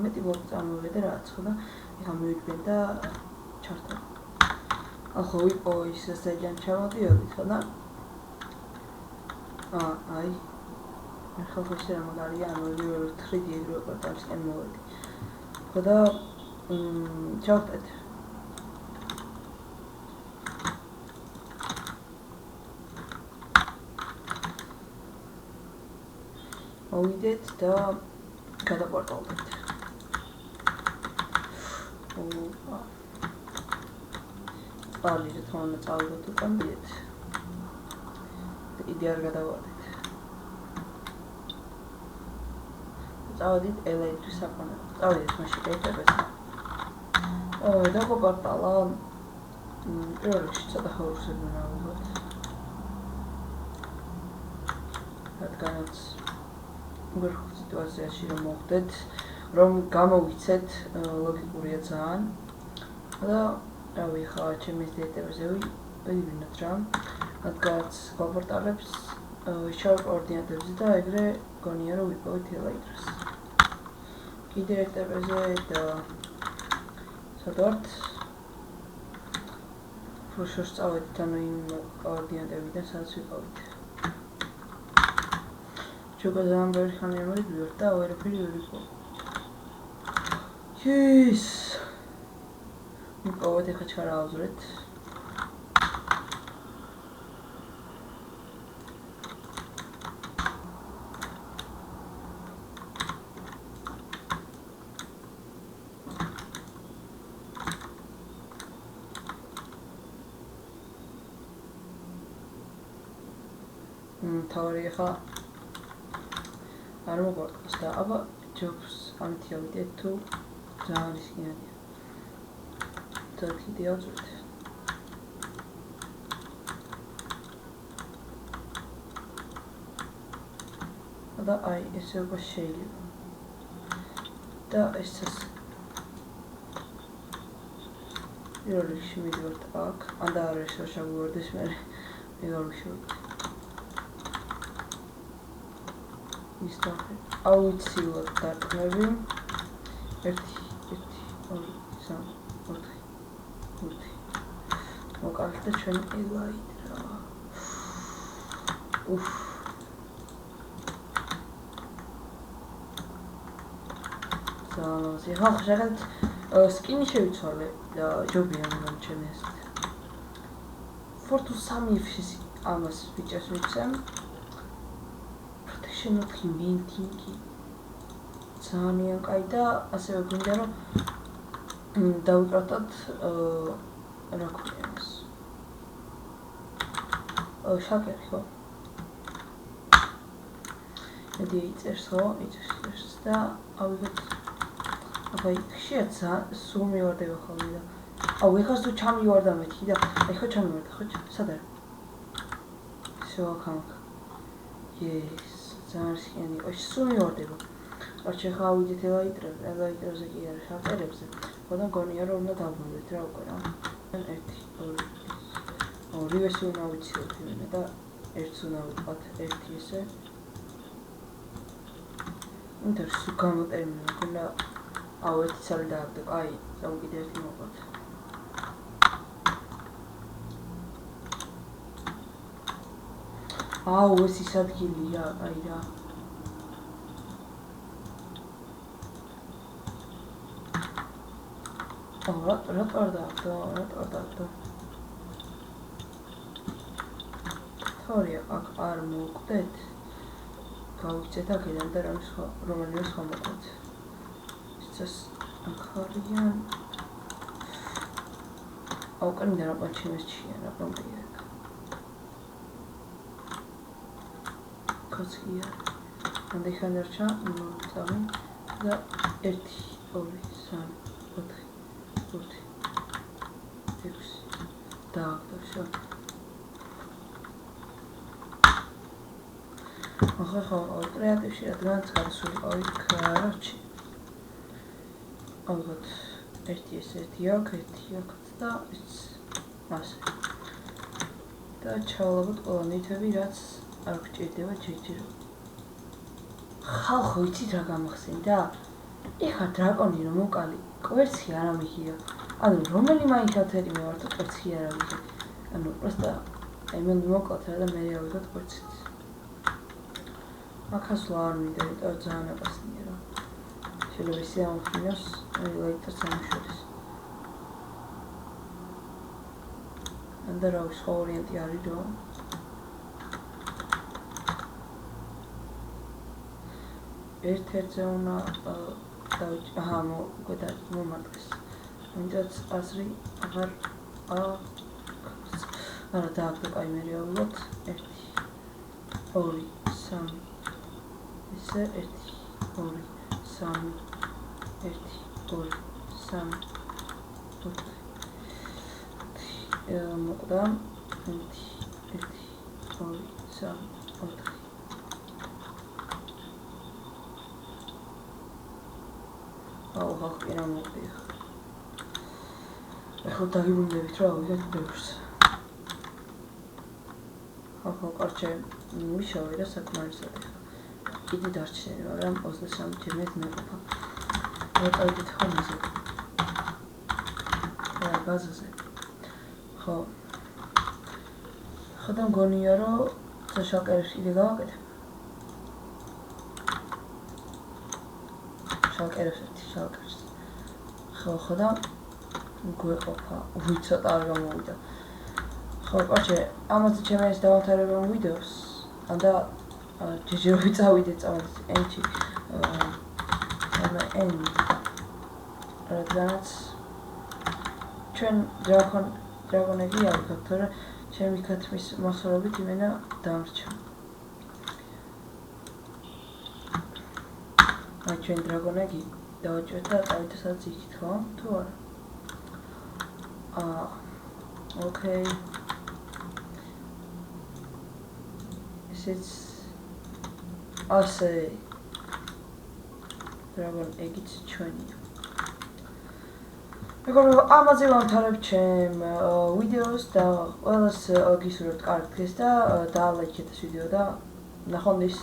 მეტი ბლოკი წარმოვიდე რაც ხო და ეხლა მივიდგენ და ჩართო. ახლა ვიყო ის ძალიან ჩავადიოდით ხო და აი ახლა ხოსი რა მაგარია ანუ ვიურ 3D ეგრევე პორტალისკენ მოვედი. ხო და ჩავხტეთ. მოვიდეთ და გადაპორტალდეთ. Pali że to na całego tu tam jest. Ideal gadałodit. Zawodit elektryk sapana. Zawodit maşı kayıtlarız. Daha portala görüşte daha hoşuma gidiyor. რადგანაც უერთო სიტუაციაში რომ მოხდეთ, რომ გამოვიცეთ, ლოგიკურია ძალიან. და რავი, ხა ჩემს დიეტებზე ვივინოთ რა. რადგანაც გაპორტალებს შორტ ორდინატებზე და ეგრე გონია რომ ვიპოვეთ ელექტროს. კი დიეტებზე და სადვართ ფუშოს წავედით ანუ იმ ორდინატებიდან სადაც ვიპოვეთ. Чугазан верханий выбор, да, перевірку. Yes. Нікого не хочу розрити. Таріха. არ მოგვარკვევს და აბა ჯობს ამით ავიდეთ თუ ძალიან რისკიანია. თორე დიაძვით. და აი ესე უკვე შეიძლება. და ესაც იორში მიდივართ აქ, ან და არ ეს შევგვარდეს მე იორში. История. Аутсила дартнები 1 2 3 4 მოკალეთ ჩვენ ელაიდრა. უფ. ზალოზი. ხო, შეგეთ სკინი შევიცვალე და ჯობია რომ ჩემს. Fortu 3 ამას ვიჭერს ვიცემ. Not inventing ძალიან კაი და ასევე გვინდა რომ დავიკროთ რა ქვია ეს შაკერი ხო ედი იწერს ხო იწერს და ავიღეთ აბა ხშირად სულ მივარდება ხოლმე და აუ ეხლა თუ ჩამივარდა მეთქი და ეხლა ჩამივარდა ხო სად არის შოქანკ yes ძალიან რისკიანი იყო სულ მივარდება. Короче, ხა ავიდეთ ელაიტროზე კი არა შავტერებზე. ხოდა გონია რომ უნდა დავბრუნდეთ რა უკვე რა. 1 2 ორივეს უნდა ვიციოთ იმენა და ერთს უნდა ვიყოთ ერთი ესე. ინტერესუ გამოტერმინა ქონდა აუ ერთი ცალი დააგდო. აი, სამკიდე ერთი მოყოთ. აუ ეს ის ადგილია, აი რა. რა ტარდა. თორია აქ არ მოუკვდეთ. გავიქცეთ აქედან და რომელიმე სხვა მოკვდეთ. ისწას ახალიან. აუ კანიდან რა პანჩიმესჩია რა პრობლემია. Kockia. Ande ხანერჩა წავი და 1 2 3 4 5 6 დააგდო. ახლა კრეატივში რადგანაც გადასულიყავი კაროჩი. ალბათ ერთი აქ და ეს ასე. და ჩავალავთ ყველა ნივთები რაც არ გჭირდება ჯერჯერობით. ხალხო იცით რა გამახსენდა? ეხა დრაკონი რომ მოკალი კვერცხი არ ამიღია. ანუ რომელი მაინკრაფტერი მე ვარ თუ კვერცხი არ ამიღე. ანუ პროსტა ემელი მოკალთ რა და მე ავიღოთ კვერცხიც. აქასლა არ მინდა, იმიტომ ძალიან აპასნია რა. შეიძლება ისე ამოხინოს, ლაიტერს ამოშორის. ანდა რა სხვა ვარიანტი არის რომ ერთ-ერთზე უნდა დავიჭი, აჰა, მოგედა მომარტყეს. ვინც აზრი აღარ არა დააგდო კაი მე რეალურად 1 2 3 ისე 1 2 3 1 2 3 მოკდა 1 2 3 4 აუ ხახი რა მოკდია ეხლა დაგიბრუნდებით რა ვიღეთ ბევრს ახლა კარჩე მიშავე და საკმარისად ეხლა კიდე დარჩენილი მაგრამ 23 ჯერმეთ მეყოფა ვატავდით ხომზე რა ბაზაზე ხო ხოდა მგონია რომ შალკერს კიდე გავაკეთებ შალკერს ხო ხოდა გვეყოფა ვიცოტა არ გამოვიდა ხო კარჩე ამაზე ჩემი ეს დავამთავრებელ ვიდეოს ანდა ჯეჯეროვი წავიდეთ წამოდი ენჩი რადგანაც ჩვენ დრაგონები ავიღოთ თორე ჩემი ქათმის მოსწრობით იმენა დამრჩა აი ჩვენ დრაგონები დავაჭრეთ და წავიდეთ სადაც იქით ხო თუ არა okay it's ასე dragon egg-იც ჩვენია მეგობრებო ამაზე ვამთავრებ ჩემ ვიდეოს და ყველას გისურვებთ კარგ დღეს და დაალაიქეთ ეს ვიდეო და ნახვამდის